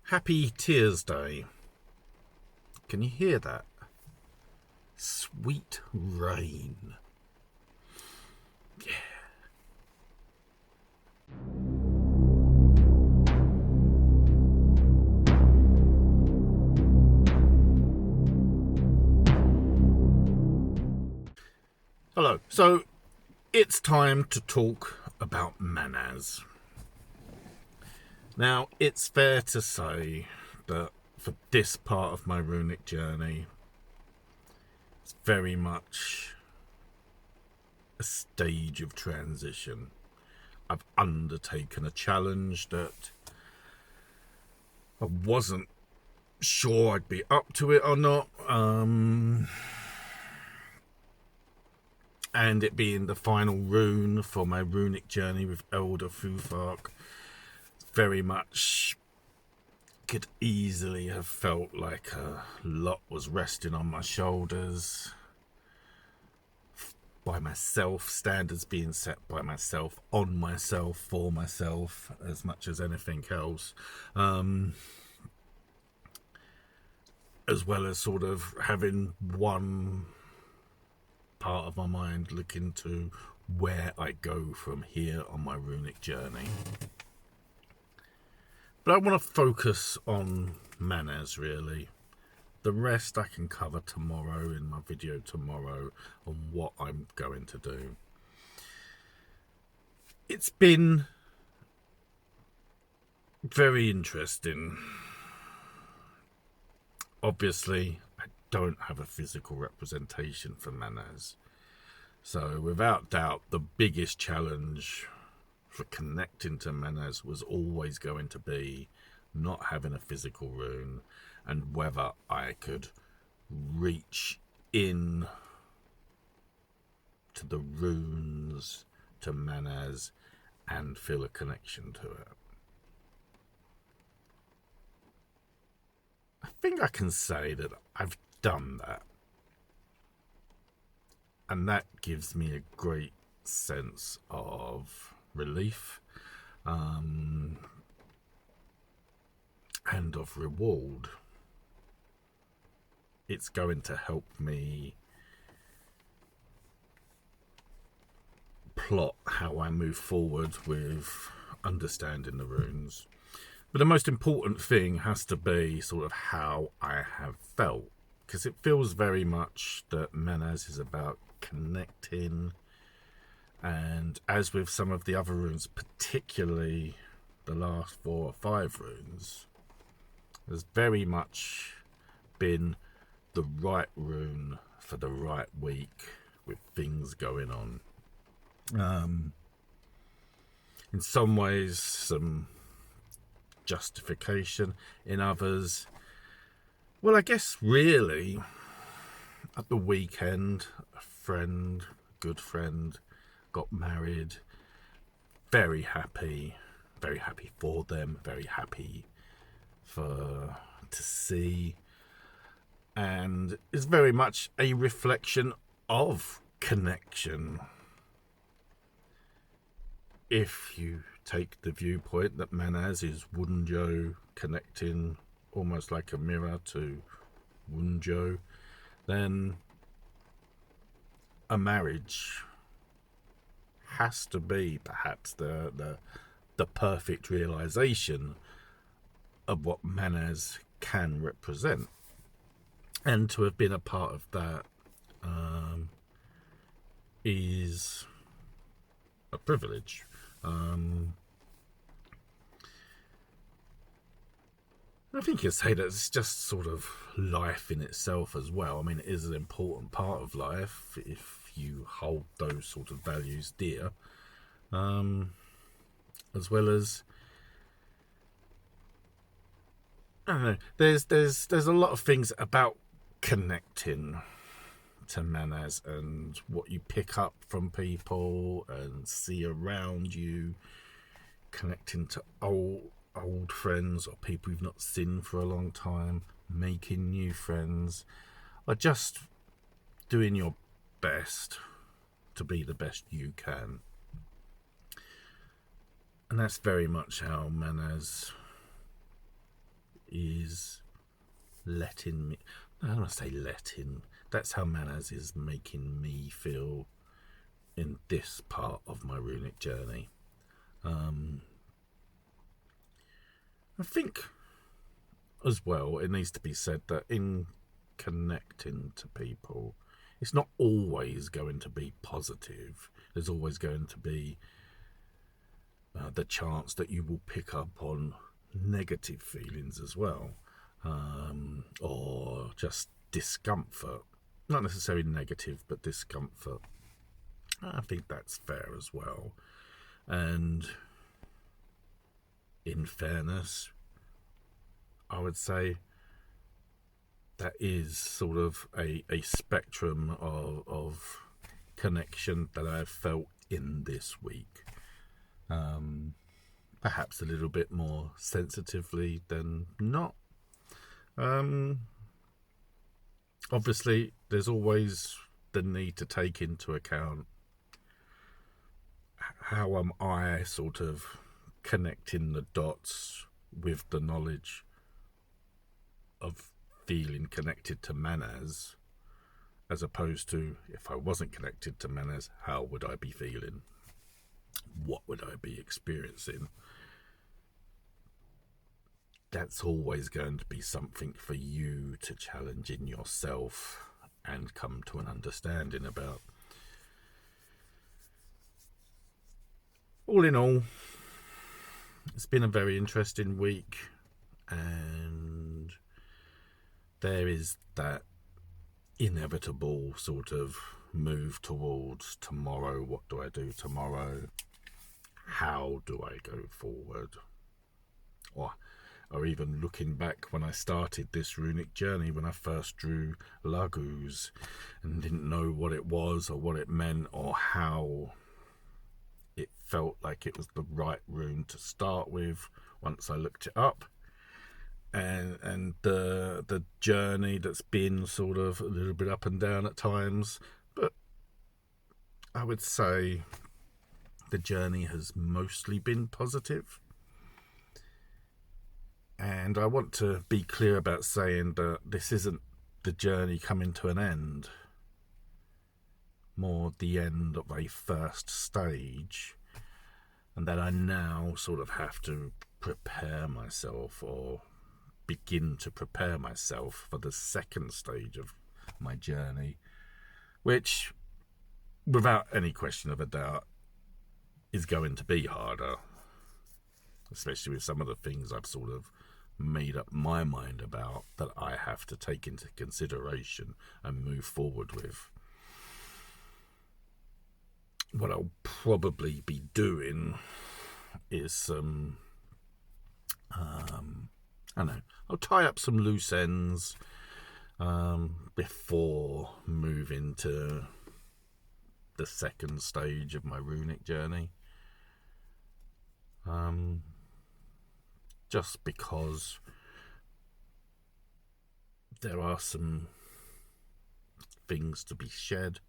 Happy Tears Day. Can you hear that? Sweet rain. Yeah. Hello. So it's time to talk about Mannaz. Now, it's fair to say that for this part of my runic journey, it's very much a stage of transition. I've undertaken a challenge that I wasn't sure I'd be up to it or not. And it being the final rune for my runic journey with Elder Futhark, very much could easily have felt like a lot was resting on my shoulders by myself, standards being set by myself, on myself, for myself, as much as anything else, as well as sort of having one part of my mind look into where I go from here on my runic journey. But I want to focus on Mannaz, really. The rest I can cover tomorrow in my video tomorrow on what I'm going to do. It's been very interesting. Obviously, I don't have a physical representation for Mannaz. So without doubt, the biggest challenge for connecting to Mannaz was always going to be not having a physical rune and whether I could reach in to the runes, to Mannaz, and feel a connection to it. I think I can say that I've done that. And that gives me a great sense of relief and of reward. It's going to help me plot how I move forward with understanding the runes. But the most important thing has to be sort of how I have felt, because it feels very much that Mannaz is about connecting, and as with some of the other runes, particularly the last 4 or 5 runes, there's very much been the right rune for the right week with things going on. In some ways, some justification. In others, well, I guess really at the weekend, a friend, good friend, got married. Very happy for them, very happy to see, and it's very much a reflection of connection. If you take the viewpoint that Mannaz is Wunjo connecting almost like a mirror to Wunjo, then a marriage has to be perhaps the perfect realization of what Mannaz can represent, and to have been a part of that is a privilege. I think you'd say that it's just sort of life in itself as well. I mean, it is an important part of life if you hold those sort of values dear, as well as, I don't know, there's a lot of things about connecting to Mannaz and what you pick up from people and see around you, connecting to old friends or people you've not seen for a long time, making new friends, or just doing your best to be the best you can. And that's very much how Mannaz is letting me, I don't want to say letting, that's how Mannaz is making me feel in this part of my runic journey. I think as well, it needs to be said that in connecting to people, it's not always going to be positive. There's always going to be the chance that you will pick up on negative feelings as well, or just discomfort. Not necessarily negative, but discomfort. I think that's fair as well. And in fairness, I would say that is sort of a spectrum of connection that I've felt in this week. Perhaps a little bit more sensitively than not. Obviously, there's always the need to take into account how am I sort of connecting the dots with the knowledge of feeling connected to Mannaz, as opposed to if I wasn't connected to Mannaz, how would I be feeling? What would I be experiencing? That's always going to be something for you to challenge in yourself and come to an understanding about. All in all, it's been a very interesting week, and there is that inevitable sort of move towards tomorrow. What do I do tomorrow? How do I go forward? Or even looking back when I started this runic journey, when I first drew Lagus and didn't know what it was or what it meant or how it felt like it was the right rune to start with once I looked it up. And the journey that's been sort of a little bit up and down at times, but I would say the journey has mostly been positive. And I want to be clear about saying that this isn't the journey coming to an end, more the end of a first stage, and that I now sort of have to prepare myself or begin to prepare myself for the second stage of my journey, which, without any question of a doubt, is going to be harder, especially with some of the things I've sort of made up my mind about that I have to take into consideration and move forward with. What I'll probably be doing is some I don't know, I'll tie up some loose ends before moving to the second stage of my runic journey. Just because there are some things to be shed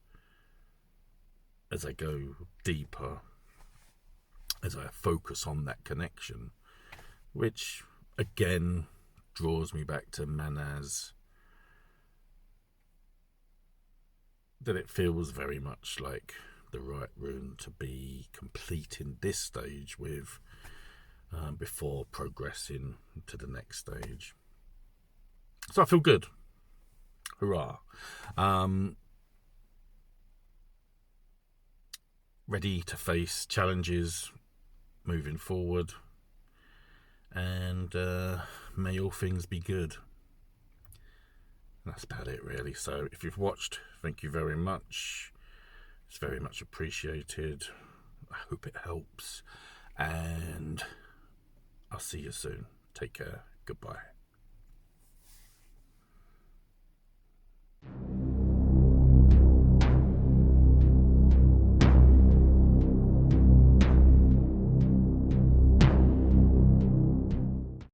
as I go deeper, as I focus on that connection, which again draws me back to Mannaz, that it feels very much like the right rune to be completing this stage with before progressing to the next stage. So I feel good. Hurrah. Ready to face challenges moving forward, and may all things be good. That's about it, really. So if you've watched, thank you very much. It's very much appreciated. I hope it helps, and I'll see you soon. Take care. Goodbye.